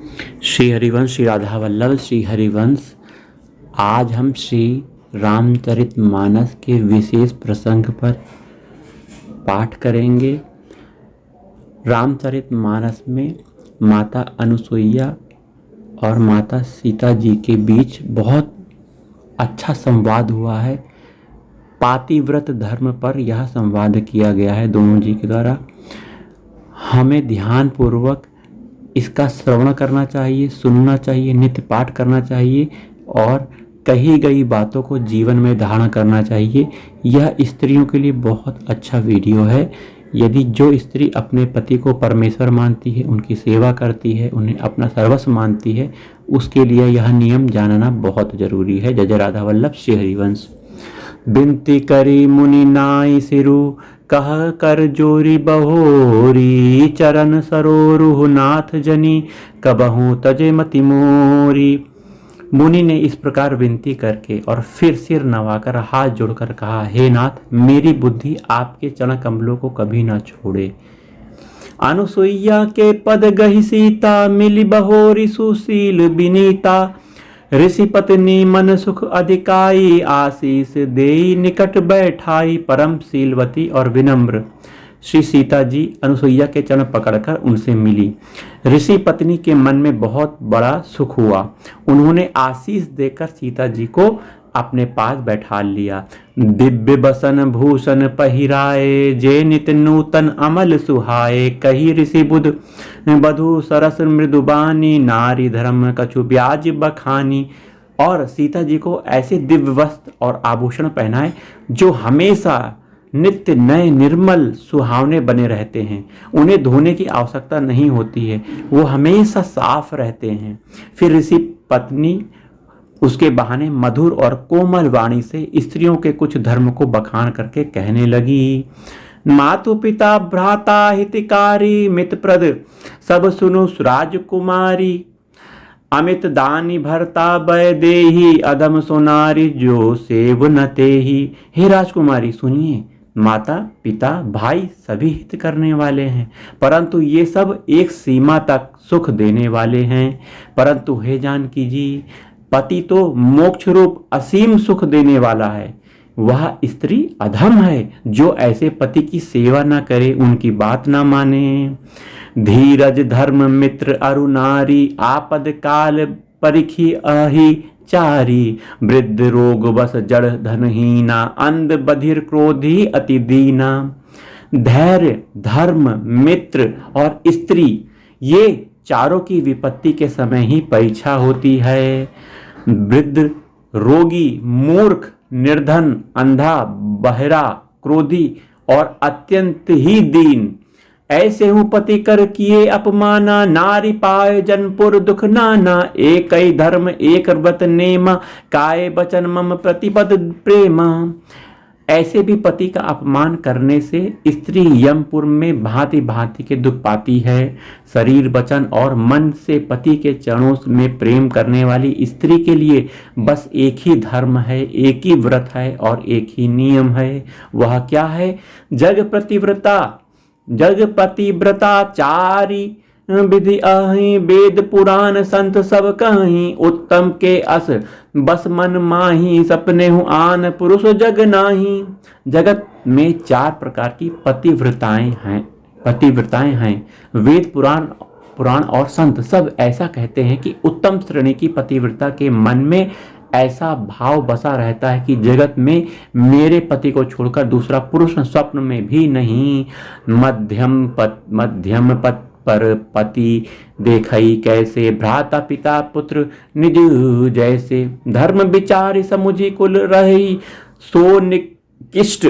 श्री हरिवंश श्री राधा वल्लभ श्री हरिवंश। आज हम श्री रामचरितमानस के विशेष प्रसंग पर पाठ करेंगे। रामचरितमानस में माता अनुसुईया और माता सीता जी के बीच बहुत अच्छा संवाद हुआ है। पातिव्रत धर्म पर यह संवाद किया गया है दोनों जी के द्वारा। हमें ध्यानपूर्वक इसका श्रवण करना चाहिए, सुनना चाहिए, नित्य पाठ करना चाहिए और कही गई बातों को जीवन में धारण करना चाहिए। यह स्त्रियों के लिए बहुत अच्छा वीडियो है। यदि जो स्त्री अपने पति को परमेश्वर मानती है, उनकी सेवा करती है, उन्हें अपना सर्वस्व मानती है, उसके लिए यह नियम जानना बहुत जरूरी है। जय जय राधा वल्लभ श्री हरिवंश। बिनती करी मुनि नाई सिरु, कह कर जोरी बहोरी, चरण सरोरुह नाथ जनी, कबहू तजे मति मोरी। मुनि ने इस प्रकार विनती करके और फिर सिर नवाकर हाथ जोड़कर कहा, हे नाथ, मेरी बुद्धि आपके चरण कमलों को कभी ना छोड़े। अनुसुईया के पद गहि सीता, मिली बहोरी सुशील बिनीता। ऋषि पत्नी मन सुख अधिकाई, आशीष देई निकट बैठाई, परम शीलवती और विनम्र। श्री सीता जी अनुसुईया के चरण पकड़कर उनसे मिली। ऋषि पत्नी के मन में बहुत बड़ा सुख हुआ। उन्होंने आशीष देकर सीता जी को अपने पास बैठा लिया। दिव्य बसन भूषण पहिराए, जे नित नूतन अमल सुहाए। कही ऋषि बुध बधु सरस मृदुबानी, नारी धर्म कछु ब्याज बखानी। और सीता जी को ऐसे दिव्य वस्त्र और आभूषण पहनाए जो हमेशा नित्य नए निर्मल सुहावने बने रहते हैं। उन्हें धोने की आवश्यकता नहीं होती है, वो हमेशा साफ रहते हैं। फिर ऋषि पत्नी उसके बहाने मधुर और कोमल वाणी से स्त्रियों के कुछ धर्म को बखान करके कहने लगी। मातु पिता भ्राता हितकारी, मित्रप्रद सब सुनु राजकुमारी। अमित दानी भरता बय देही, अधम सोनारी जो सेव न तेही। हे राजकुमारी सुनिए, माता पिता भाई सभी हित करने वाले हैं, परंतु ये सब एक सीमा तक सुख देने वाले हैं। परंतु हे जानकी जी, पति तो मोक्ष रूप असीम सुख देने वाला है। वह स्त्री अधम है जो ऐसे पति की सेवा न करे, उनकी बात न माने। धीरज धर्म मित्र अरु नारी, आपद काल परिखी अहि चारी। वृद्ध रोग बस जड़ धनहीना, अंध बधिर क्रोधी अति दीना। धैर्य धर्म मित्र और स्त्री, ये चारों की विपत्ति के समय ही परीक्षा होती है। वृद्ध, रोगी, मूर्ख, निर्धन, अंधा, बहरा, क्रोधी और अत्यंत ही दीन, ऐसे हूँ पति कर किए अपमाना। नारी पाए जनपुर दुख नाना, एक ही धर्म एक व्रत नेमा, काय बचन मम प्रतिपद प्रेमा। ऐसे भी पति का अपमान करने से स्त्री यमपुर में भांति भांति के दुख पाती है। शरीर वचन और मन से पति के चरणों में प्रेम करने वाली स्त्री के लिए बस एक ही धर्म है, एक ही व्रत है और एक ही नियम है। वह क्या है? जग पतिव्रता चारी, विधि अहि वेद पुराण संत सब कहीं। उत्तम के अस बस मन माही, सपने हूँ आन पुरुष जग नाही। जगत में 4 प्रकार की पतिव्रताएं हैं। वेद पुराण और संत सब ऐसा कहते हैं कि उत्तम श्रेणी की पतिव्रता के मन में ऐसा भाव बसा रहता है कि जगत में मेरे पति को छोड़कर दूसरा पुरुष स्वप्न में भी नहीं। मध्यम पद पर पति देखई कैसे, भ्राता पिता पुत्र निज जैसे। धर्म विचार समुझी कुल रही, सो निकृष्ट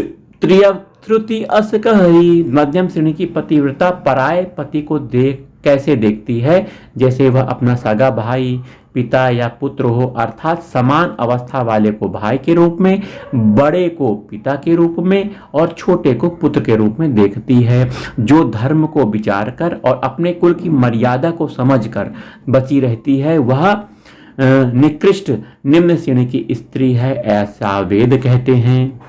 त्रुटि अस कही। मध्यम श्रेणी की पतिव्रता पराये पति को कैसे देखती है? जैसे वह अपना सगा भाई, पिता या पुत्र हो, अर्थात समान अवस्था वाले को भाई के रूप में, बड़े को पिता के रूप में और छोटे को पुत्र के रूप में देखती है। जो धर्म को विचार कर और अपने कुल की मर्यादा को समझकर बची रहती है, वह निकृष्ट निम्न श्रेणी की स्त्री है, ऐसा वेद कहते हैं।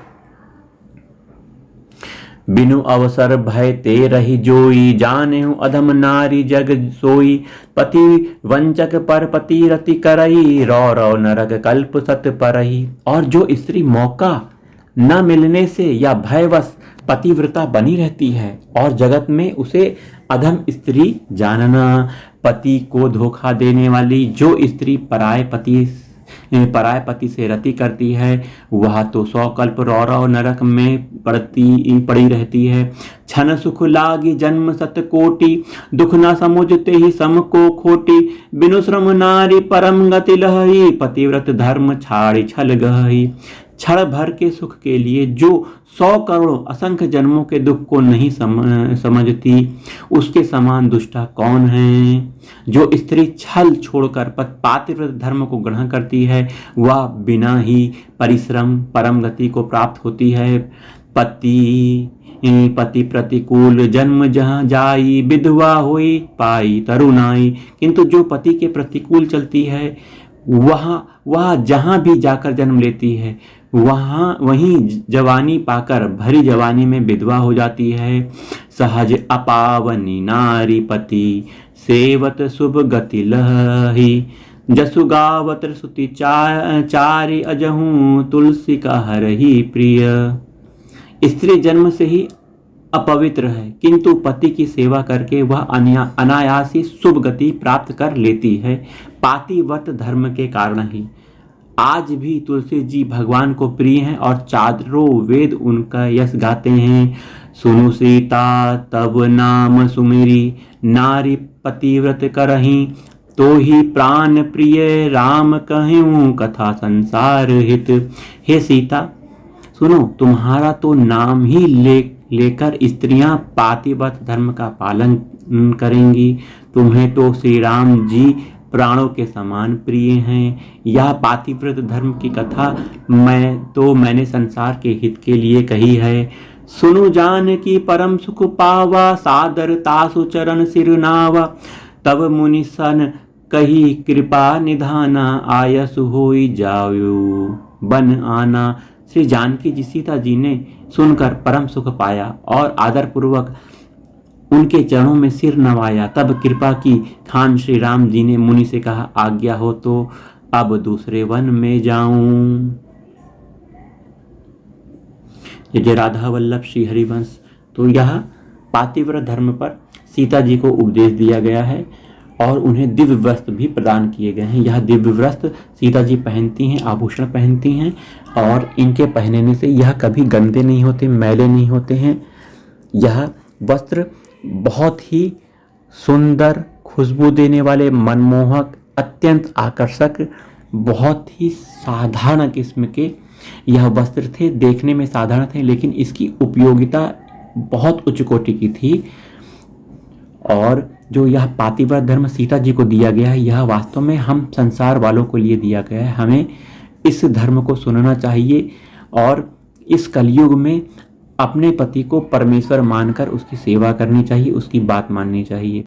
बिनु अवसर भय ते रही जोई, जानेहु अधम नारी जग सोई। पति वंचक पर पति रति करई, रौ रौ नरक कल्प सत परही। और जो स्त्री मौका न मिलने से या भयवश पतिव्रता बनी रहती है और जगत में उसे अधम स्त्री जानना। पति को धोखा देने वाली जो स्त्री पराय पति से रति करती है वह तो 100 कल्प रौरव नरक में पड़ी रहती है। छन सुख लागी जन्म सत कोटि, दुख न समुझते ही सम को खोटी। बिनु श्रम नारी परम गति लहई, पतिव्रत धर्म छाड़ी छल गहई। क्षण भर के सुख के लिए जो 100 करोड़ असंख्य जन्मों के दुख को नहीं समझती, उसके समान दुष्टा कौन है। जो स्त्री छल छोड़कर पातिव्रत धर्म को ग्रहण करती है वह बिना ही परिश्रम परम गति को प्राप्त होती है। पति प्रतिकूल जन्म जहाँ जाई, विधवा हुई पाई तरुणाई। किंतु जो पति के प्रतिकूल चलती है वह जहाँ भी जाकर जन्म लेती है वहीं जवानी पाकर भरी जवानी में विधवा हो जाती है। सहज अपावनी नारी पति, सेवत शुभ गति लही। जसु गावत सुति चारि, अजहू तुलसी का हरहि प्रिय। स्त्री जन्म से ही अपवित्र है किंतु पति की सेवा करके वह अनायास ही शुभ गति प्राप्त कर लेती है, पातिव्रत धर्म के कारण ही। आज भी तुलसी जी भगवान को प्रिय हैं और चारों वेद उनका यश गाते हैं। सुनु सीता तब नाम सुमिरी, नारी पतिव्रत करहीं। तो ही प्राण प्रिय राम कहूँ, कथा संसार हित। हे सीता सुनो, तुम्हारा तो नाम ही लेकर स्त्रियां पातिव्रत धर्म का पालन करेंगी। तुम्हें तो श्री राम जी प्राणों के समान प्रिय हैं। यह पातिव्रत धर्म की कथा मैंने संसार के हित के लिए कही है। सुनु जान की परम सुख पावा, सादर तासु चरण सिर नावा। तब मुनि सन कही कृपा निधाना, आयस होई जायु बन आना। श्री जानकी जी सीता जी ने सुनकर परम सुख पाया और आदर पूर्वक उनके चरणों में सिर नवाया। तब कृपा की खान श्री राम जी ने मुनि से कहा, आज्ञा हो तो अब दूसरे वन में जाऊं। जय राधा वल्लभ श्री हरिवंश। तो यह पातिव्रत धर्म पर सीता जी को उपदेश दिया गया है और उन्हें दिव्य वस्त्र भी प्रदान किए गए हैं। यह दिव्य वस्त्र सीता जी पहनती हैं, आभूषण पहनती हैं और इनके पहनने से यह कभी गंदे नहीं होते, मैले नहीं होते हैं। यह वस्त्र बहुत ही सुंदर, खुशबू देने वाले, मनमोहक, अत्यंत आकर्षक, बहुत ही साधारण किस्म के यह वस्त्र थे। देखने में साधारण थे लेकिन इसकी उपयोगिता बहुत उच्च कोटि की थी। और जो यह पातिव्रत धर्म सीता जी को दिया गया है यह वास्तव में हम संसार वालों को लिए दिया गया है। हमें इस धर्म को सुनना चाहिए और इस कलयुग में अपने पति को परमेश्वर मानकर उसकी सेवा करनी चाहिए, उसकी बात माननी चाहिए।